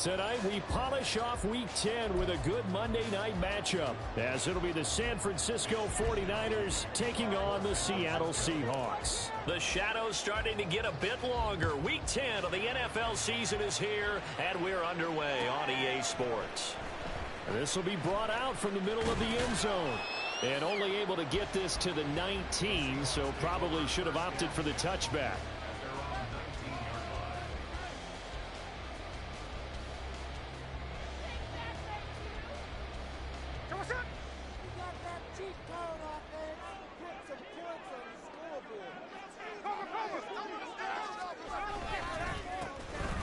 Tonight, we polish off Week 10 with a good Monday night matchup, as it'll be the San Francisco 49ers taking on the Seattle Seahawks. The shadow's starting to get a bit longer. Week 10 of the NFL season is here, and we're underway on EA Sports. This will be brought out from the middle of the end zone. And only able to get this to the 19, so probably should have opted for the touchback.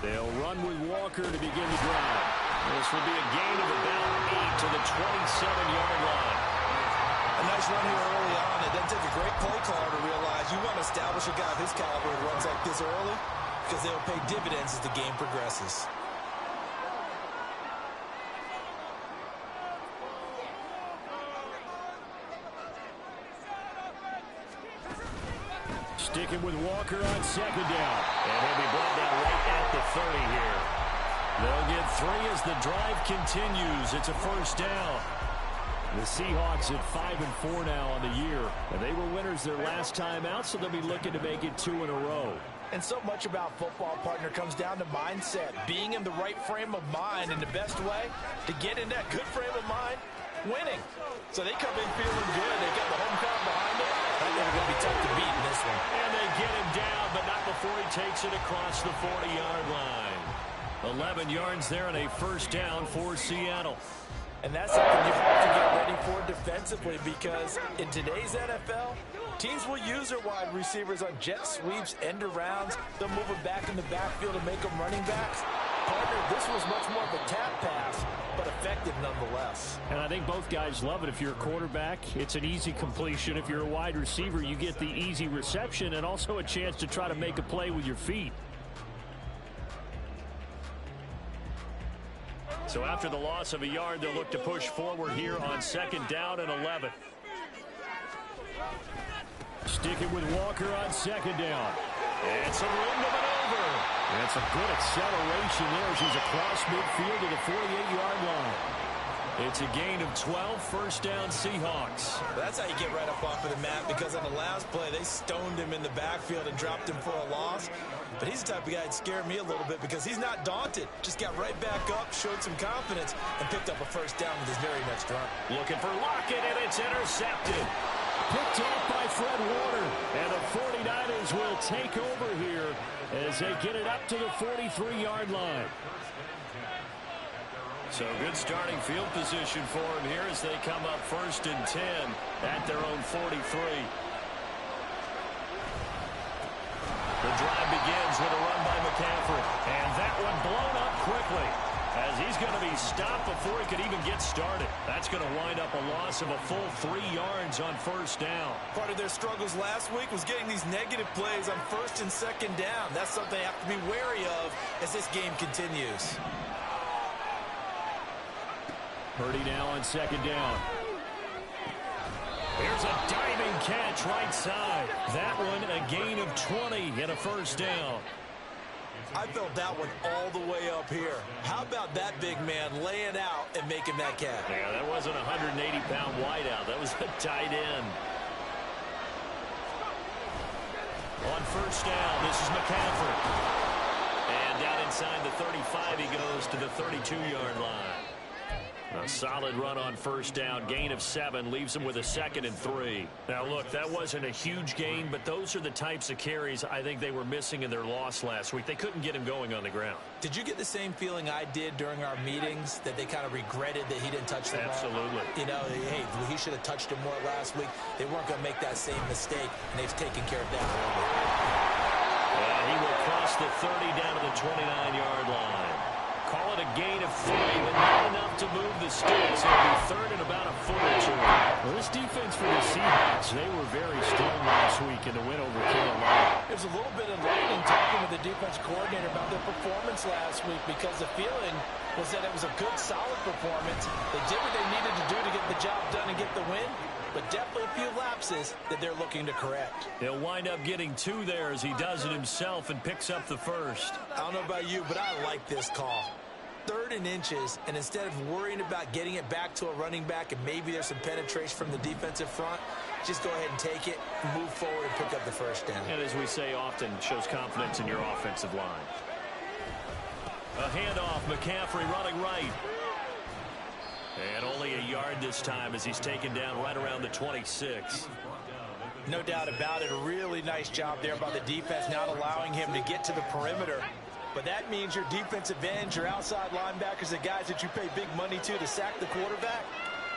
They'll run with Walker to begin the drive. This will be a gain of about 8 to the 27-yard line. A nice run here early on. It doesn't take a great play caller to realize you want to establish a guy of his caliber who runs like this early, because they'll pay dividends as the game progresses. Sticking with Walker on second down. And he'll be brought down right at the 30 here. They'll get 3 as the drive continues. It's a first down. The Seahawks at 5-4 now on the year. And they were winners their last time out, so they'll be looking to make it 2 in a row. And so much about football, partner, comes down to mindset. Being in the right frame of mind, and the best way to get in that good frame of mind, winning. So they come in feeling good. They got the home crowd behind them. I think they're going to be tough to beat in this one. And they get him down, but not before he takes it across the 40-yard line. 11 yards there and a first down for Seattle. And that's something you have to get ready for defensively, because in today's NFL, teams will use their wide receivers on jet sweeps, end arounds. They'll move them back in the backfield and make them running backs. Partner, this was much more of a tap pass, but effective nonetheless. And I think both guys love it. If you're a quarterback, it's an easy completion. If you're a wide receiver, you get the easy reception and also a chance to try to make a play with your feet. So after the loss of a yard, they'll look to push forward here on second down and 11. Sticking with Walker on second down. And some room to maneuver. That's a good acceleration there. She's across midfield to the 48-yard line. It's a gain of 12, first down Seahawks. That's how you get right up off of the mat, because on the last play, they stoned him in the backfield and dropped him for a loss. But he's the type of guy that scared me a little bit, because he's not daunted. Just got right back up, showed some confidence, and picked up a first down with his very next run. Looking for Lockett, and it's intercepted. Picked off by Fred Warner. And the 49ers will take over here as they get it up to the 43-yard line. So good starting field position for him here as they come up 1st and 10 at their own 43. The drive begins with a run by McCaffrey. And that one blown up quickly, as he's going to be stopped before he could even get started. That's going to wind up a loss of a full 3 yards on first down. Part of their struggles last week was getting these negative plays on 1st and 2nd down. That's something they have to be wary of as this game continues. Purdy now on second down. Here's a diving catch right side. That one a gain of 20 and a first down. I felt that one all the way up here. How about that big man laying out and making that catch? Yeah, that wasn't a 180-pound wideout. That was a tight end. On first down, this is McCaffrey. And down inside the 35, he goes to the 32-yard line. A solid run on first down, gain of 7, leaves him with a 2nd and 3. Now, look, that wasn't a huge gain, but those are the types of carries I think they were missing in their loss last week. They couldn't get him going on the ground. Did you get the same feeling I did during our meetings, that they kind of regretted that he didn't touch the ball? Absolutely. You know, hey, he should have touched him more last week. They weren't going to make that same mistake, and they've taken care of that early. And he will cross the 30 down to the 29-yard line. Call it a gain of 3, but not enough to move the sticks. It'll be 3rd and about a foot or 2. Well, this defense for the Seahawks, they were very strong last week in the win over Carolina. There's a little bit of enlightening talking with the defense coordinator about their performance last week, because the feeling was that it was a good, solid performance. They did what they needed to do to get the job done and get the win, but definitely a few lapses that they're looking to correct. He'll wind up getting 2 there as he does it himself and picks up the first. I don't know about you, but I like this call. 3rd and inches, and instead of worrying about getting it back to a running back and maybe there's some penetration from the defensive front, just go ahead and take it, move forward, and pick up the first down. And as we say often, shows confidence in your offensive line. A handoff, McCaffrey running right. And only a yard this time as he's taken down right around the 26. No doubt about it. A really nice job there by the defense, not allowing him to get to the perimeter. But that means your defensive ends, your outside linebackers, the guys that you pay big money to sack the quarterback,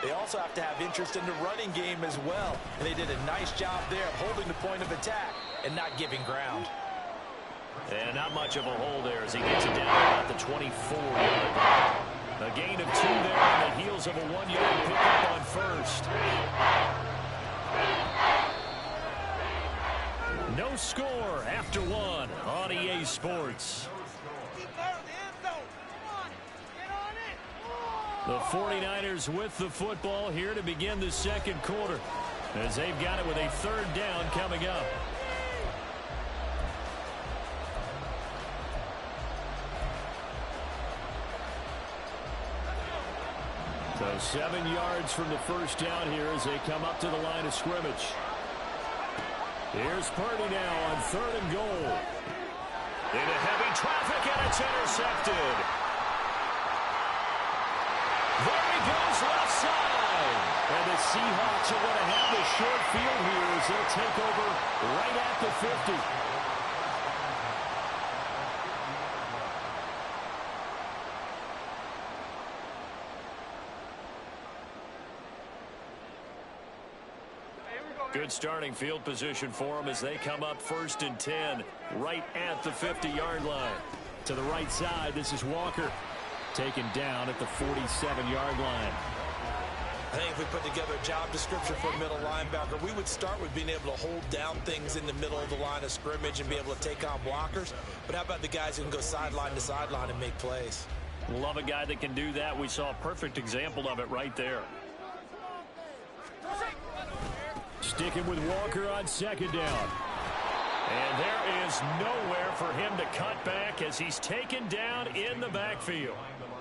they also have to have interest in the running game as well. And they did a nice job there of holding the point of attack and not giving ground. And not much of a hole there as he gets it down about the 24-yard line. A gain of 2 there on the heels of a 1-yard pickup on first. No score after 1 on EA Sports. The 49ers with the football here to begin the second quarter as they've got it with a 3rd down coming up. So 7 yards from the first down here as they come up to the line of scrimmage. Here's Purdy now on 3rd and goal. Into heavy traffic, and it's intercepted. There he goes, left side. And the Seahawks are going to have the short field here as they'll take over right at the 50. Good starting field position for them as they come up 1st and 10 right at the 50-yard line. To the right side, this is Walker taken down at the 47-yard line. I think if we put together a job description for a middle linebacker, we would start with being able to hold down things in the middle of the line of scrimmage and be able to take on blockers. But how about the guys who can go sideline to sideline and make plays? Love a guy that can do that. We saw a perfect example of it right there. Sticking with Walker on 2nd down. And there is nowhere for him to cut back as he's taken down in the backfield.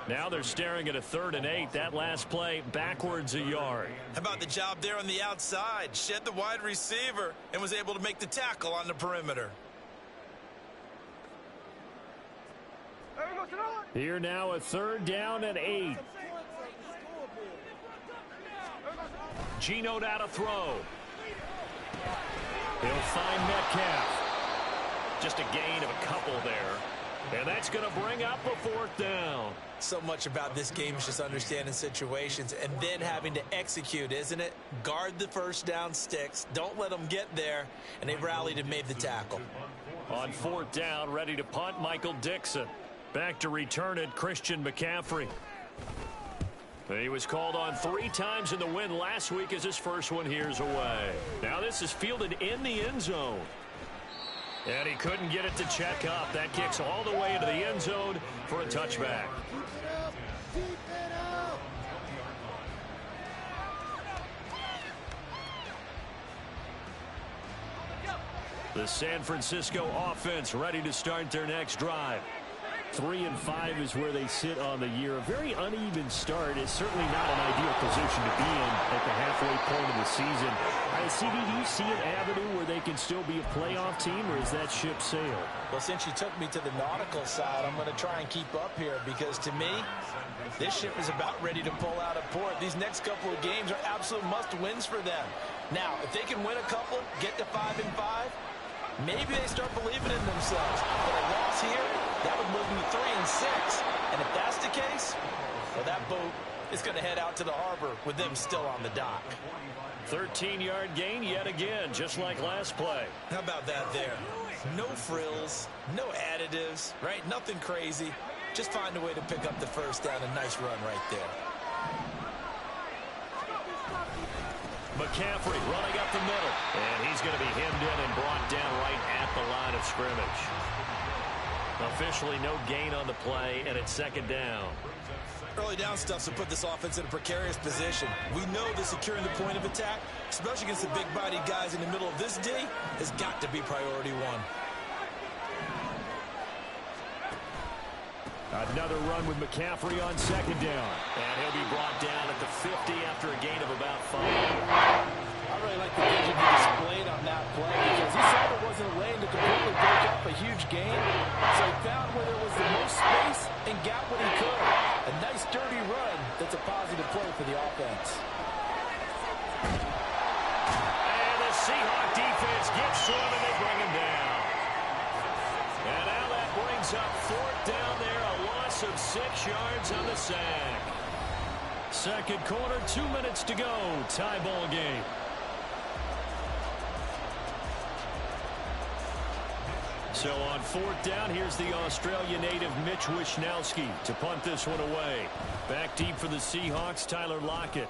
Now they're staring at a 3rd and 8. That last play backwards a yard. How about the job there on the outside? Shed the wide receiver and was able to make the tackle on the perimeter. Here now a 3rd down and 8. Geno now to throw. He'll find Metcalf. Just a gain of a couple there. And that's going to bring up a 4th down. So much about this game is just understanding situations and then having to execute, isn't it? Guard the first down sticks. Don't let them get there. And they rallied and made the tackle. On 4th down, ready to punt, Michael Dixon. Back to return it, Christian McCaffrey. He was called on 3 times in the win last week as his first one here's away. Now this is fielded in the end zone. And he couldn't get it to check up. That kicks all the way into the end zone for a touchback. The San Francisco offense ready to start their next drive. 3 and 5 is where they sit on the year. A very uneven start is certainly not an ideal position to be in at the halfway point of the season. CD, do you see an avenue where they can still be a playoff team, or is that ship sailed? Well, since you took me to the nautical side, I'm going to try and keep up here because to me, this ship is about ready to pull out of port. These next couple of games are absolute must-wins for them. Now, if they can win a couple, get to 5 and 5, maybe they start believing in themselves. But a loss here, that would move them to 3 and 6. And if that's the case, well, that boat is going to head out to the harbor with them still on the dock. 13-yard gain yet again, just like last play. How about that there? No frills, no additives, right? Nothing crazy. Just find a way to pick up the first down. A nice run right there. McCaffrey running up the middle. And he's going to be hemmed in and brought down right at the line of scrimmage. Officially no gain on the play, and it's 2nd down. Early down stuff to put this offense in a precarious position. We know that securing the point of attack, especially against the big-bodied guys in the middle of this D, has got to be priority 1. Another run with McCaffrey on second down. And he'll be brought down at the 50 after a gain of about 5. I really like the vision he displayed on that play because he saw there wasn't a lane to completely break up a huge gain. So he found where there was the most space and got what he could. A nice dirty run that's a positive play for the offense. And the Seahawk defense gets to him and they bring him down. And now that brings up 4th down there, a loss of 6 yards on the sack. Second quarter, 2 minutes to go. Tie ball game. So on 4th down, here's the Australia native Mitch Wishnowsky to punt this one away. Back deep for the Seahawks, Tyler Lockett.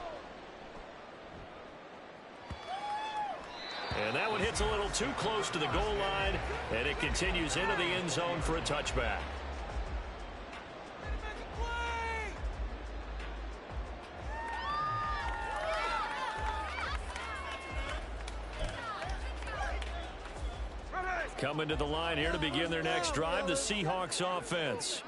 And that one hits a little too close to the goal line, and it continues into the end zone for a touchback. Coming to the line here to begin their next drive, the Seahawks offense.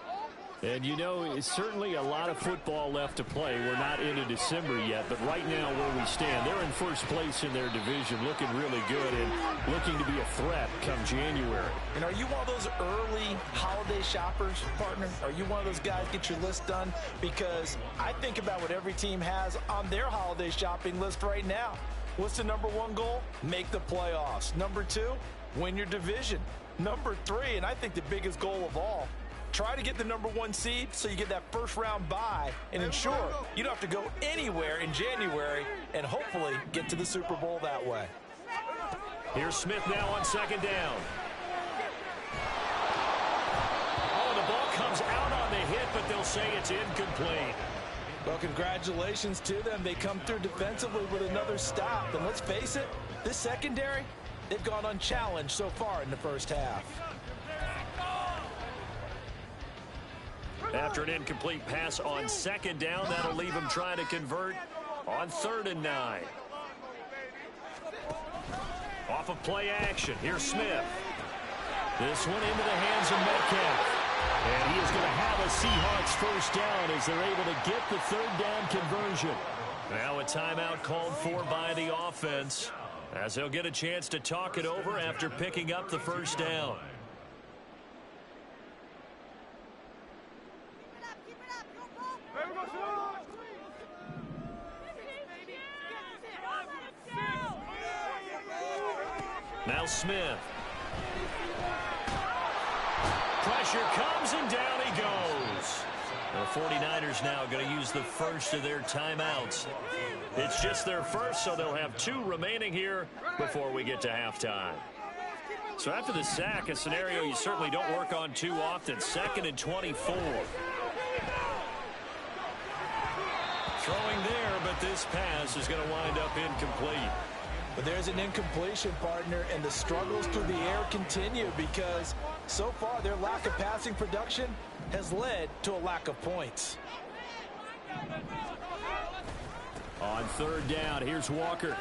And, you know, it's certainly a lot of football left to play. We're not into December yet, but right now where we stand, they're in first place in their division, looking really good and looking to be a threat come January. And are you one of those early holiday shoppers, partner? Are you one of those guys get your list done? Because I think about what every team has on their holiday shopping list right now. What's the number 1 goal? Make the playoffs. Number 2, win your division. Number 3, and I think the biggest goal of all, try to get the number 1 seed so you get that first round bye and ensure you don't have to go anywhere in January and hopefully get to the Super Bowl that way. Here's Smith now on second down. Oh, the ball comes out on the hit, but they'll say it's incomplete. Well, congratulations to them. They come through defensively with another stop. And let's face it, this secondary, they've gone unchallenged so far in the first half. After an incomplete pass on second down, that'll leave him trying to convert on 3rd and 9. Off of play action, here's Smith. This one into the hands of Metcalf. And he is going to have a Seahawks first down as they're able to get the 3rd down conversion. Now a timeout called for by the offense as they'll get a chance to talk it over after picking up the first down. Now Smith. Pressure comes and down he goes. The 49ers now going to use the first of their timeouts. It's just their first, so they'll have 2 remaining here before we get to halftime. So after the sack, a scenario you certainly don't work on too often. 2nd and 24. Throwing there, but this pass is going to wind up incomplete. But there's an incompletion, partner, and the struggles through the air continue because so far their lack of passing production has led to a lack of points. On 3rd down, here's Walker.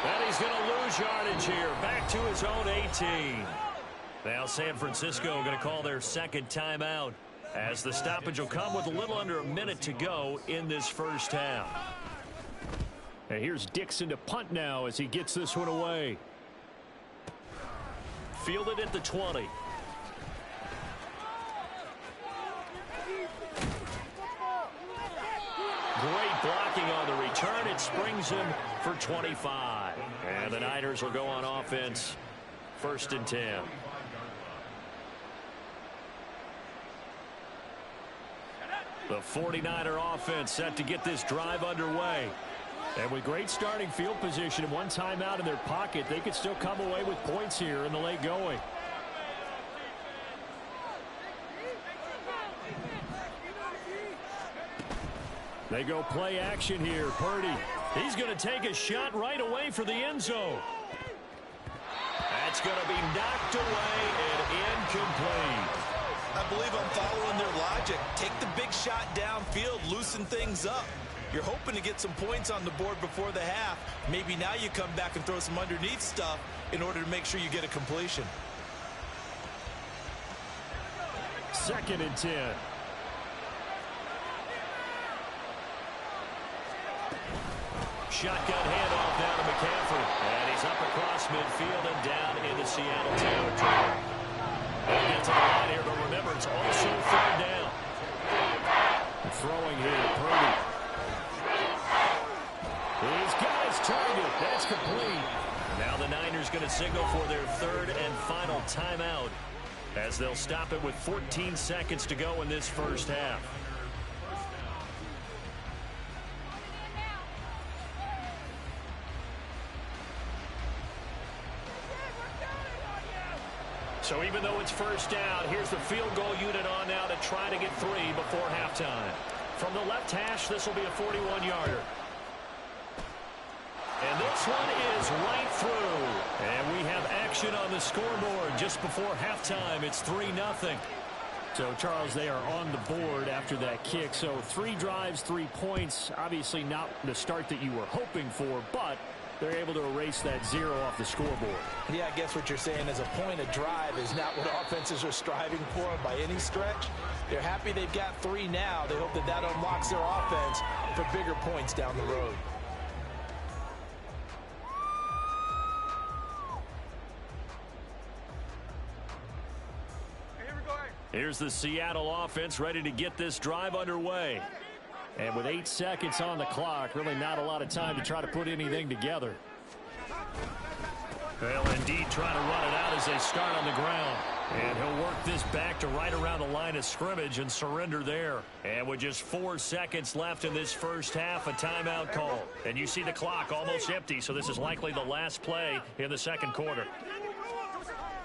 And he's going to lose yardage here. Back to his own 18. Now San Francisco going to call their 2nd timeout as the stoppage will come with a little under a minute to go in this first half. And here's Dixon to punt now as he gets this one away. Fielded at the 20. Great blocking on the return. It springs him for 25. And the Niners will go on offense. 1st and 10. The 49er offense set to get this drive underway. And with great starting field position and 1 timeout in their pocket, they could still come away with points here in the late going. They go play action here. Purdy. He's going to take a shot right away for the end zone. That's going to be knocked away and incomplete. I believe I'm following their logic. Take the big shot downfield, loosen things up. You're hoping to get some points on the board before the half. Maybe now you come back and throw some underneath stuff in order to make sure you get a completion. 2nd and 10. Shotgun handoff down to McCaffrey. And he's up across midfield and down into Seattle territory. They'll get to the line here, but remember, it's also 3rd down. Throwing here, Purdy. He's got his target. That's complete. Now the Niners going to signal for their 3rd and final timeout as they'll stop it with 14 seconds to go in this first half. So even though it's 1st down, here's the field goal unit on now to try to get 3 before halftime. From the left hash, this will be a 41-yarder. And this one is right through. And we have action on the scoreboard just before halftime. It's 3-0. So, Charles, they are on the board after that kick. So 3 drives, 3 points. Obviously not the start that you were hoping for, but they're able to erase that 0 off the scoreboard. Yeah, I guess what you're saying is a point of drive is not what offenses are striving for by any stretch. They're happy they've got 3 now. They hope that that unlocks their offense for bigger points down the road. Here's the Seattle offense ready to get this drive underway. And with 8 seconds on the clock, really not a lot of time to try to put anything together. Well, indeed, trying to run it out as they start on the ground. And he'll work this back to right around the line of scrimmage and surrender there. And with just 4 seconds left in this first half, a timeout call. And you see the clock almost empty, so this is likely the last play in the second quarter.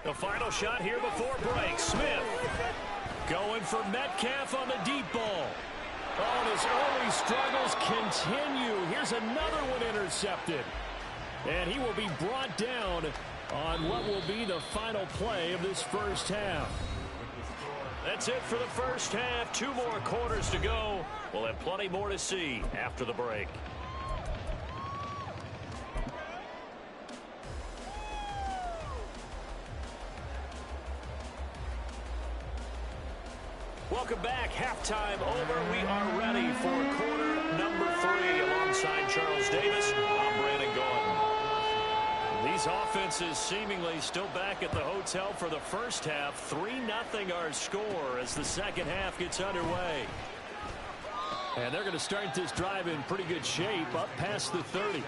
The final shot here before break. Smith going for Metcalf on the deep ball. Oh, and his early struggles continue. Here's another one intercepted. And he will be brought down on what will be the final play of this first half. That's it for the first half. 2 more quarters to go. We'll have plenty more to see after the break. Welcome back. Halftime over. We are ready for quarter number 3 alongside Charles Davis. I'm Brandon Gaudin. These offenses seemingly still back at the hotel for the first half. 3-0 our score as the second half gets underway. And they're going to start this drive in pretty good shape up past the 30.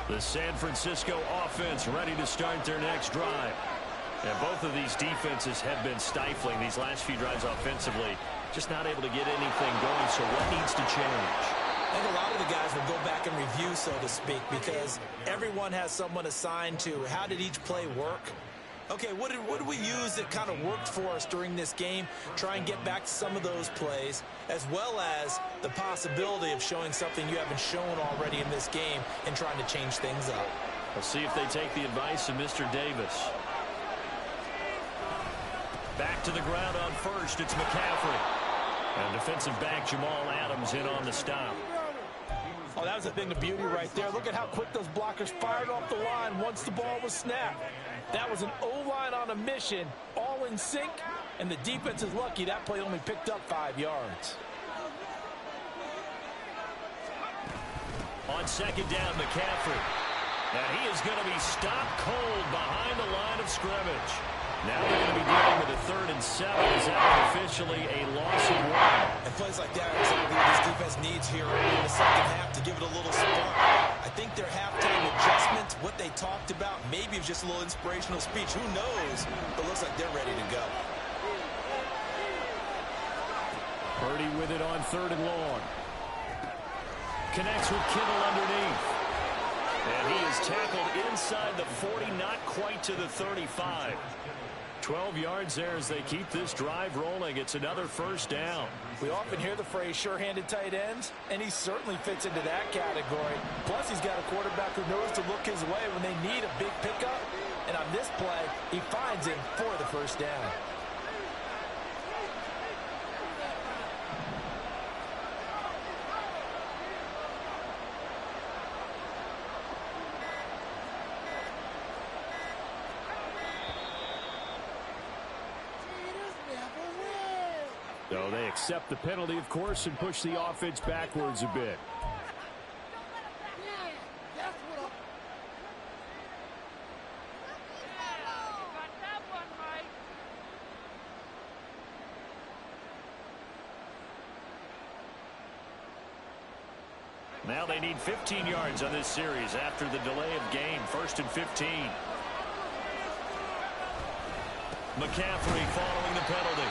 The San Francisco offense ready to start their next drive. And both of these defenses have been stifling these last few drives offensively. Just not able to get anything going, so what needs to change? I think a lot of the guys will go back and review, so to speak, because everyone has someone assigned to how did each play work. Okay, what did we use that kind of worked for us during this game? Try and get back to some of those plays, as well as the possibility of showing something you haven't shown already in this game and trying to change things up. We'll see if they take the advice of Mr. Davis. Back to the ground on first. It's McCaffrey. And defensive back Jamal Adams in on the stop. Oh, that was a thing of beauty right there. Look at how quick those blockers fired off the line once the ball was snapped. That was an O-line on a mission, all in sync, and the defense is lucky that play only picked up 5 yards. On second down, McCaffrey. And he is going to be stopped cold behind the line of scrimmage. Now they're going to be dealing with a 3rd and 7. Is that officially a loss of 1? And plays like that are exactly what this defense needs here early in the second half to give it a little spark. I think their halftime adjustments, what they talked about, maybe it was just a little inspirational speech. Who knows? But it looks like they're ready to go. Purdy with it on 3rd and long. Connects with Kittle underneath. And he is tackled inside the 40, not quite to the 35. 12 yards there as they keep this drive rolling. It's another first down. We often hear the phrase sure-handed tight ends, and he certainly fits into that category. Plus, he's got a quarterback who knows to look his way when they need a big pickup, And on this play, he finds him for the first down. So they accept the penalty, of course, and push the offense backwards a bit. Now they need 15 yards on this series after the delay of game. 1st and 15. McCaffrey following the penalty.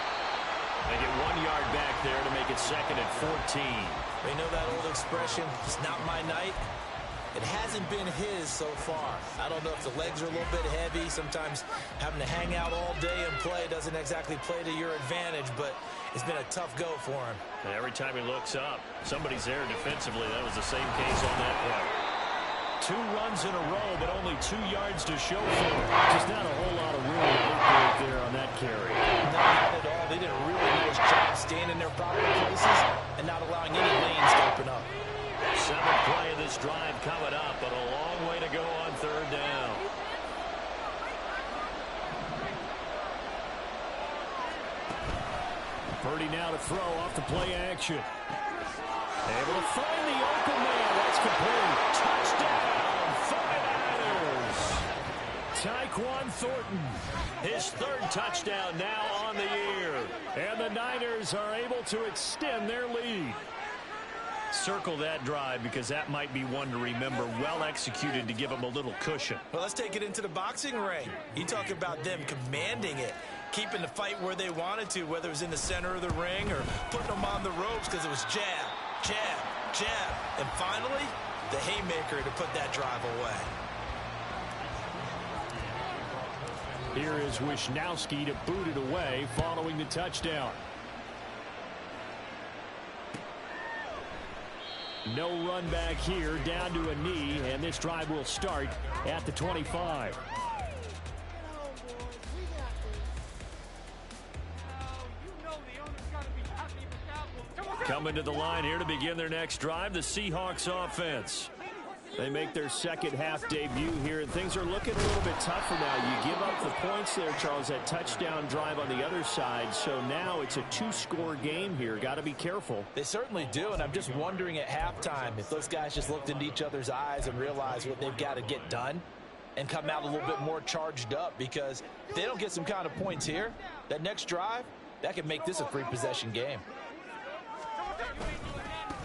They get 1 yard back there to make it 2nd and 14. They know that old expression, it's not my night. It hasn't been his so far. I don't know if the legs are a little bit heavy. Sometimes having to hang out all day and play doesn't exactly play to your advantage, but it's been a tough go for him. And every time he looks up, somebody's there defensively. That was the same case on that play. 2 runs in a row, but only 2 yards to show for it. Just not a whole lot of room right there on that carry. No, not at all. They did a really nice job staying in their proper places and not allowing any lanes to open up. 7th play of this drive coming up, but a long way to go on 3rd down. Purdy now to throw off the play action. Able to find the open man. That's complete. Touchdown, 49ers. Tyquan Thornton. His 3rd touchdown now on the year. And the Niners are able to extend their lead. Circle that drive because that might be one to remember. Well executed to give them a little cushion. Well, let's take it into the boxing ring. You talk about them commanding it, keeping the fight where they wanted to, whether it was in the center of the ring or putting them on the ropes because it was jab, jab, jab. And finally, the haymaker to put that drive away. Here is Wisnowski to boot it away following the touchdown. No run back here, down to a knee, and this drive will start at the 25. Coming to the line here to begin their next drive, the Seahawks offense. They make their second half debut here, and things are looking a little bit tougher now. You give up the points there, Charles, that touchdown drive on the other side. So now it's a 2-score game here. Got to be careful. They certainly do, and I'm just wondering at halftime if those guys just looked into each other's eyes and realized what they've got to get done and come out a little bit more charged up, because if they don't get some kind of points here, that next drive, that could make this a 3-possession game.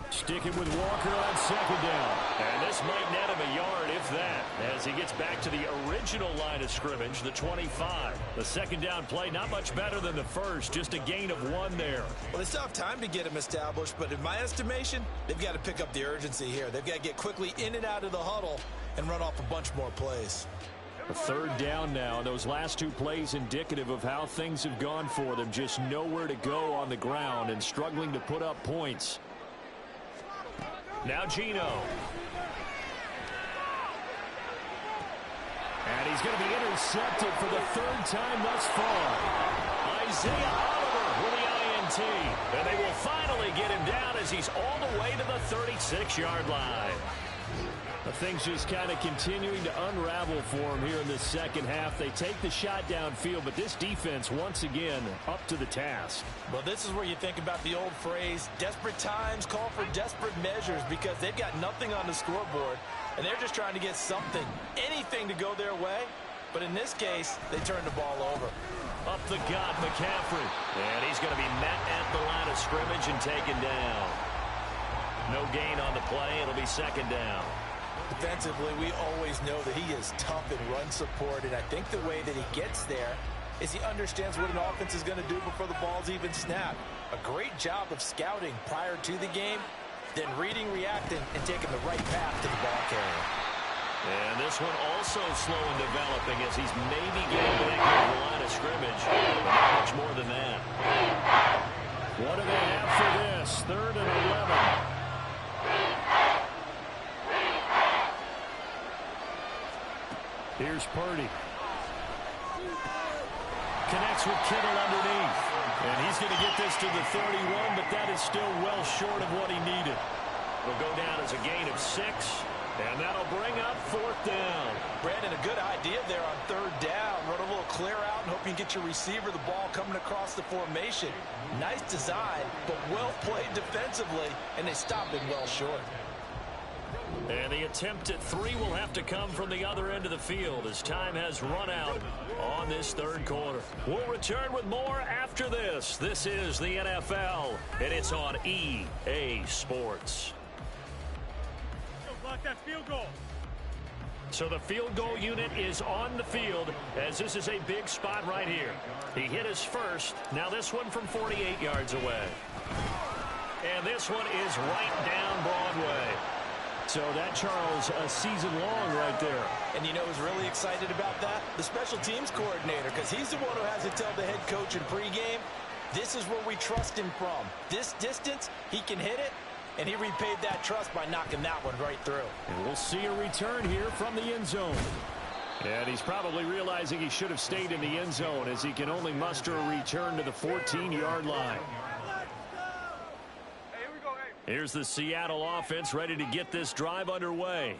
Sticking with Walker on 2nd down. And this might net him a yard, if that, as he gets back to the original line of scrimmage, the 25. The 2nd down play, not much better than the first, just a gain of 1 there. Well, they still have time to get him established, but in my estimation, they've got to pick up the urgency here. They've got to get quickly in and out of the huddle and run off a bunch more plays. A 3rd down now. Those last 2 plays indicative of how things have gone for them. Just nowhere to go on the ground and struggling to put up points. Now Geno. And he's going to be intercepted for the 3rd time thus far. Isaiah Oliver with the INT. And they will finally get him down as he's all the way to the 36-yard line. Things just kind of continuing to unravel for him here in the second half. They take the shot downfield, but this defense, once again, up to the task. Well, this is where you think about the old phrase, desperate times call for desperate measures, because they've got nothing on the scoreboard, and they're just trying to get something, anything to go their way. But in this case, they turn the ball over. Up the gut, McCaffrey. And he's going to be met at the line of scrimmage and taken down. No gain on the play. It'll be 2nd down. Defensively, we always know that he is tough in run support, and I think the way that he gets there is he understands what an offense is going to do before the ball's even snapped. A great job of scouting prior to the game, then reading, reacting, and taking the right path to the ball carrier. And this one also slow in developing as he's maybe getting back to the line of scrimmage, but not much more than that. What do they have for this? 3rd and 11. Here's Purdy. Connects with Kittle underneath. And he's going to get this to the 31, but that is still well short of what he needed. It'll go down as a gain of 6. And that'll bring up 4th down. Brandon, a good idea there on 3rd down. Run a little clear out and hope you can get your receiver the ball coming across the formation. Nice design, but well played defensively, and they stopped it well short. And the attempt at 3 will have to come from the other end of the field as time has run out on this 3rd quarter. We'll return with more after this. This is the NFL, and it's on EA Sports. That field goal. So the field goal unit is on the field as this is a big spot right here. He hit his first. Now this one from 48 yards away. And this one is right down Broadway. So that, Charles, a season long right there. And you know who's really excited about that? The special teams coordinator, because he's the one who has to tell the head coach in pregame, this is where we trust him from. This distance, he can hit it. And he repaid that trust by knocking that one right through. And we'll see a return here from the end zone. And he's probably realizing he should have stayed in the end zone as he can only muster a return to the 14-yard line. Here's the Seattle offense ready to get this drive underway.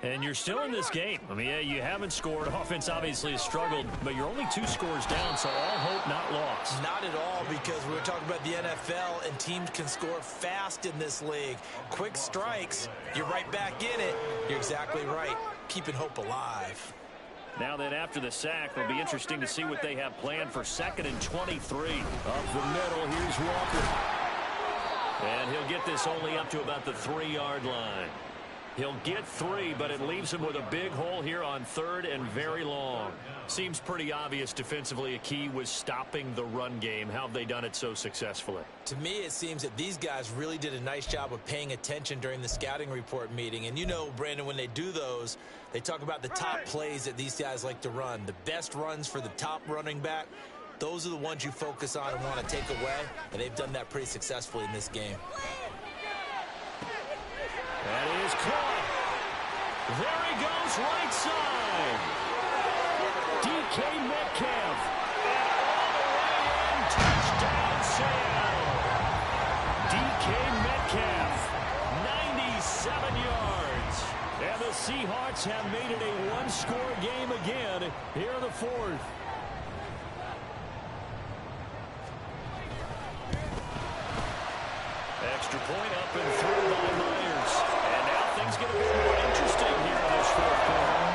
And you're still in this game. I mean, yeah, you haven't scored. Offense obviously has struggled, but you're only 2 scores down, so all hope not lost. Not at all, because we're talking about the NFL, and teams can score fast in this league. Quick strikes, you're right back in it. You're exactly right. Keeping hope alive. Now then, after the sack, it'll be interesting to see what they have planned for 2nd and 23. Up the middle, here's Walker. And he'll get this only up to about the 3-yard line. He'll get 3, but it leaves him with a big hole here on 3rd and very long. Seems pretty obvious defensively a key was stopping the run game. How have they done it so successfully? To me, it seems that these guys really did a nice job of paying attention during the scouting report meeting. And you know, Brandon, when they do those, they talk about the top plays that these guys like to run. The best runs for the top running back, those are the ones you focus on and want to take away. And they've done that pretty successfully in this game. That is caught. There he goes, right side. DK Metcalf. And all the way in, touchdown Seattle. DK Metcalf, 97 yards. And the Seahawks have made it a 1-score game again here in the 4th. Extra point up and through by Myers. And now things get a bit more interesting here in this 4th quarter.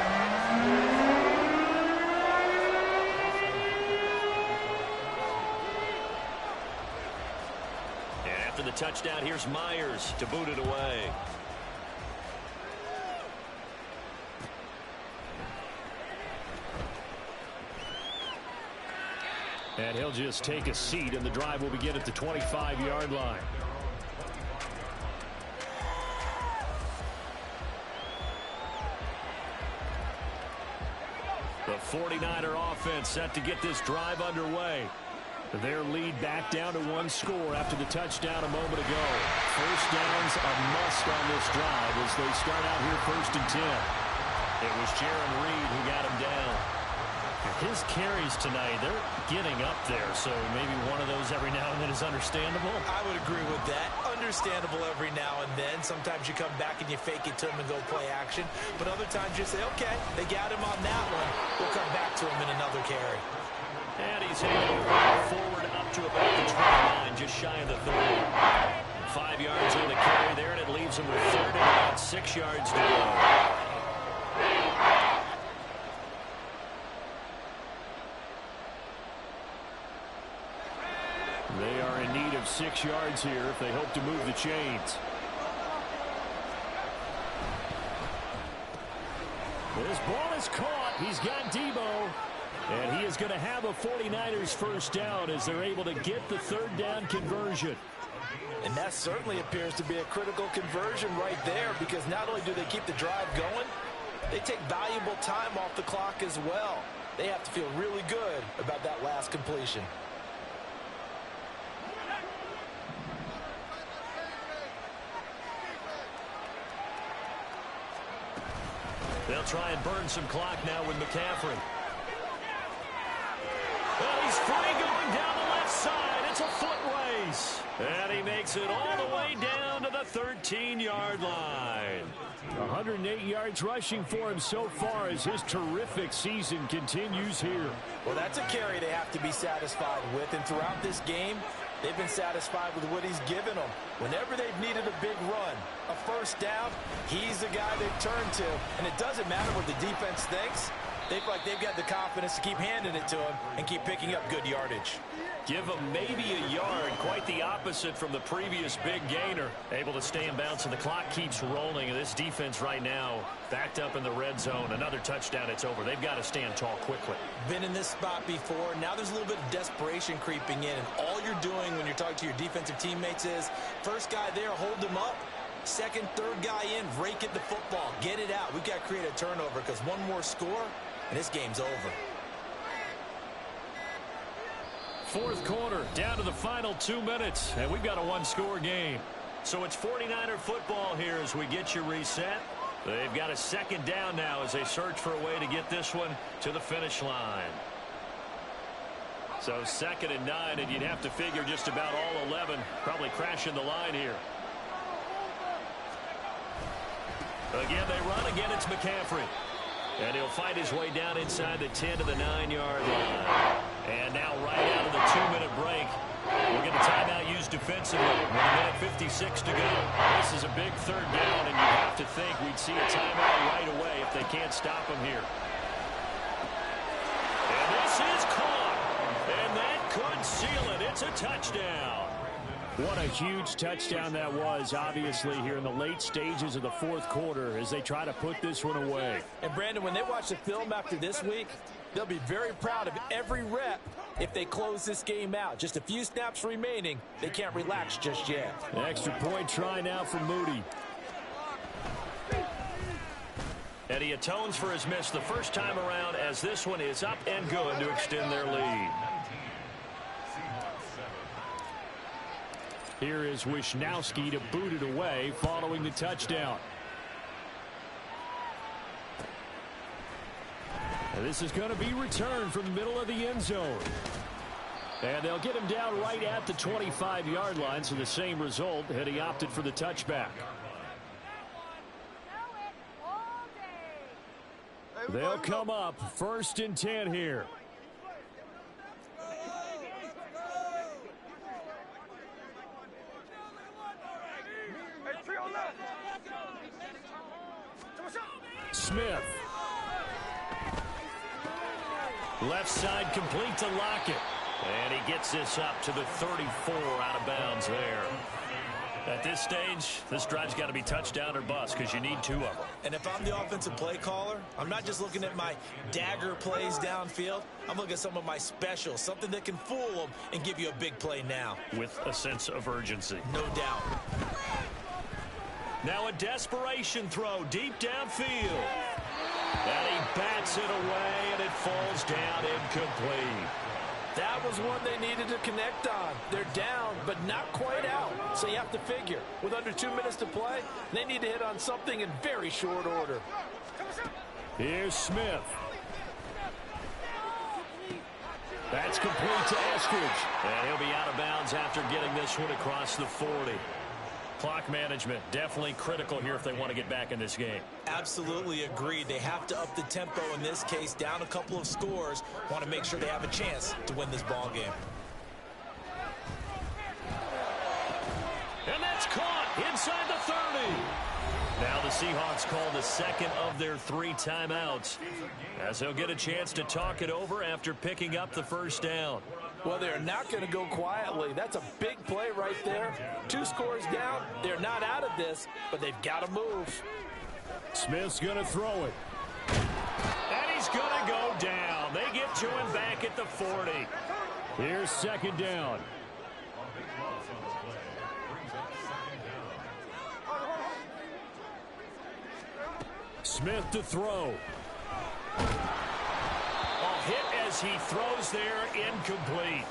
And after the touchdown, here's Myers to boot it away. And he'll just take a seat, and the drive will begin at the 25-yard line. The 49er offense set to get this drive underway. Their lead back down to 1 score after the touchdown a moment ago. First down's a must on this drive as they start out here 1st and 10. It was Jaron Reed who got him down. His carries tonight, they're getting up there, so maybe one of those every now and then is understandable. I would agree with that. Understandable every now and then. Sometimes you come back and you fake it to him and go play action. But other times you say, okay, they got him on that one. We'll come back to him in another carry. And he's able to run forward up to about the 29, just shy of the 30. 5 yards on the carry there, and it leaves him with 3rd and about 6 yards to go. They are in need of 6 yards here if they hope to move the chains. This ball is caught. He's got Debo. And he is going to have a 49ers first down as they're able to get the 3rd down conversion. And that certainly appears to be a critical conversion right there, because not only do they keep the drive going, they take valuable time off the clock as well. They have to feel really good about that last completion. They'll try and burn some clock now with McCaffrey. Well, he's free going down the left side. It's a foot race. And he makes it all the way down to the 13-yard line. 108 yards rushing for him so far as his terrific season continues here. Well, that's a carry they have to be satisfied with. And throughout this game, they've been satisfied with what he's given them. Whenever they've needed a big run, a first down, he's the guy they've turned to. And it doesn't matter what the defense thinks. They feel like they've got the confidence to keep handing it to him and keep picking up good yardage. Give him maybe a yard, quite the opposite from the previous big gainer. Able to stay in bounds, and the clock keeps rolling. And this defense right now backed up in the red zone. Another touchdown, it's over. They've got to stand tall quickly. Been in this spot before. Now there's a little bit of desperation creeping in. And all you're doing when you're talking to your defensive teammates is, first guy there, hold him up. Second, third guy in, rake at the football. Get it out. We've got to create a turnover because one more score, and this game's over. Fourth quarter, down to the final 2 minutes, and we've got a one-score game. So it's 49er football here as we get you reset. They've got a second down now as they search for a way to get this one to the finish line. So 2nd and 9, and you'd have to figure just about all 11 probably crashing the line here. Again, they run. Again, it's McCaffrey. And he'll find his way down inside the 10 to the 9-yard line. And now right out of the 2-minute break, we'll get a timeout used defensively with a minute 56 to go. This is a big third down, and you have to think we'd see a timeout right away if they can't stop him here. And this is caught. And that could seal it. It's a touchdown. What a huge touchdown that was, obviously, here in the late stages of the fourth quarter as they try to put this one away. And, Brandon, when they watch the film after this week, they'll be very proud of every rep if they close this game out. Just a few snaps remaining. They can't relax just yet. An extra point try now for Moody. And he atones for his miss the first time around as this one is up and good to extend their lead. Here is Wisnowski to boot it away following the touchdown. And this is going to be returned from the middle of the end zone. And they'll get him down right at the 25-yard line, so the same result, and he opted for the touchback. They'll come up 1st and 10 here. Smith. Left side complete to Lockett. And he gets this up to the 34 out of bounds there. At this stage, this drive's got to be touchdown or bust because you need 2 of them. And if I'm the offensive play caller, I'm not just looking at my dagger plays downfield. I'm looking at some of my specials, something that can fool them and give you a big play now. With a sense of urgency. No doubt. Now a desperation throw deep downfield. And he bats it away, and it falls down incomplete. That was one they needed to connect on. They're down, but not quite out. So you have to figure, with under 2 minutes to play, they need to hit on something in very short order. Here's Smith. That's complete to Eskridge. And he'll be out of bounds after getting this one across the 40. Clock management definitely critical here if they want to get back in this game. Absolutely agreed. They have to up the tempo in this case, down a couple of scores. Want to make sure they have a chance to win this ball game. And that's caught inside the 30. Now the Seahawks call the second of their 3 timeouts as they'll get a chance to talk it over after picking up the first down. Well, they're not going to go quietly. That's a big play right there. 2 scores down. They're not out of this, but they've got to move. Smith's going to throw it. And he's going to go down. They get to him back at the 40. Here's 2nd down. Smith to throw. A hit as he throws there, incomplete.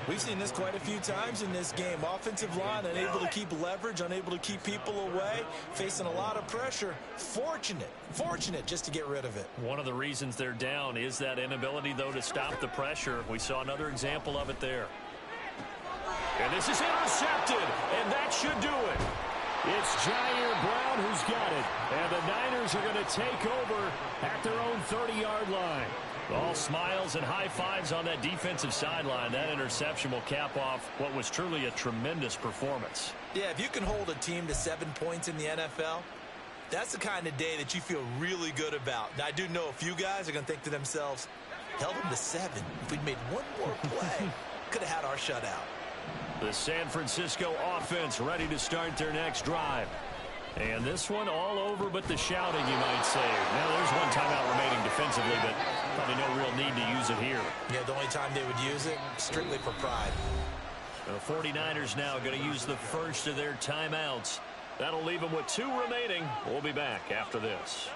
We've seen this quite a few times in this game. Offensive line unable to keep leverage, unable to keep people away, facing a lot of pressure. Fortunate just to get rid of it. One of the reasons they're down is that inability, though, to stop the pressure. We saw another example of it there. And this is intercepted, and that should do it. It's Jair Brown who's got it, and the Niners are going to take over at their own 30-yard line. All smiles and high fives on that defensive sideline. That interception will cap off what was truly a tremendous performance. Yeah, if you can hold a team to 7 points in the NFL, that's the kind of day that you feel really good about. Now, I do know a few guys are going to think to themselves, held them to 7. If we'd made one more play, could have had our shutout. The San Francisco offense ready to start their next drive. And this one all over but the shouting, you might say. Now, there's one timeout remaining defensively, but probably no real need to use it here. Yeah, the only time they would use it, strictly for pride. The 49ers now going to use the first of their timeouts. That'll leave them with 2 remaining. We'll be back after this.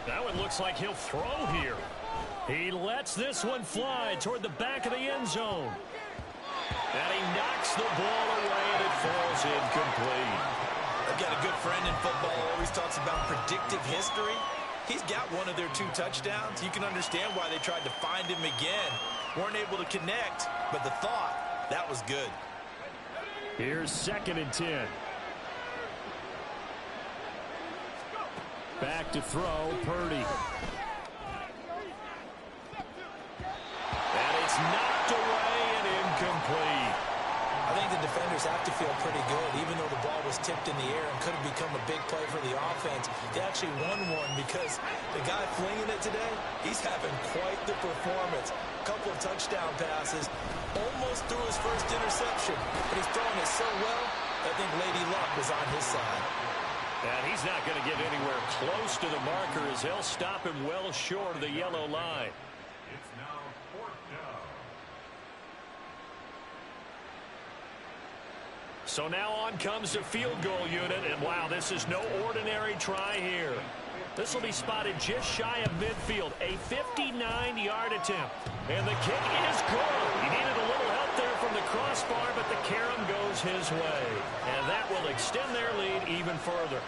Now it looks like he'll throw here. He lets this one fly toward the back of the end zone. And he knocks the ball away, and it falls incomplete. I've got a good friend in football who always talks about predictive history. He's got one of their 2 touchdowns. You can understand why they tried to find him again. Weren't able to connect, but the thought, that was good. Here's 2nd and 10. Back to throw, Purdy. And it's knocked away and incomplete. I think the defenders have to feel pretty good, even though the ball was tipped in the air and could have become a big play for the offense. They actually won one because the guy flinging it today, he's having quite the performance. A couple of touchdown passes, almost threw his first interception, but he's throwing it so well, I think Lady Luck was on his side. And he's not going to get anywhere close to the marker as they'll stop him well short of the yellow line. It's now 4th down. So now on comes the field goal unit, and wow, this is no ordinary try here. This will be spotted just shy of midfield, a 59-yard attempt. And the kick is good. He needed a little help there from the crossbar, but the carom goes his way. And that will extend their lead even further.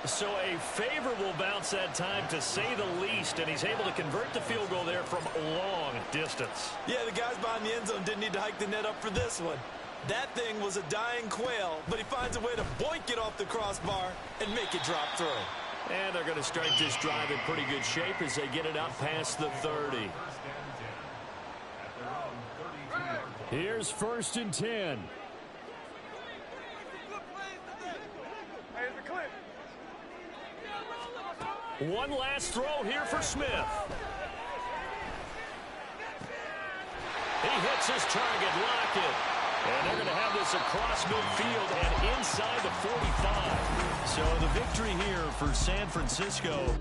So a favorable bounce that time, to say the least, and he's able to convert the field goal there from long distance. Yeah, the guys behind the end zone didn't need to hike the net up for this one. That thing was a dying quail, but he finds a way to boink it off the crossbar and make it drop through. And they're going to start this drive in pretty good shape as they get it out past the 30. Here's 1st and 10. One last throw here for Smith. He hits his target, Lockett. And they're going to have this across midfield and inside the 45. So the victory here for San Francisco.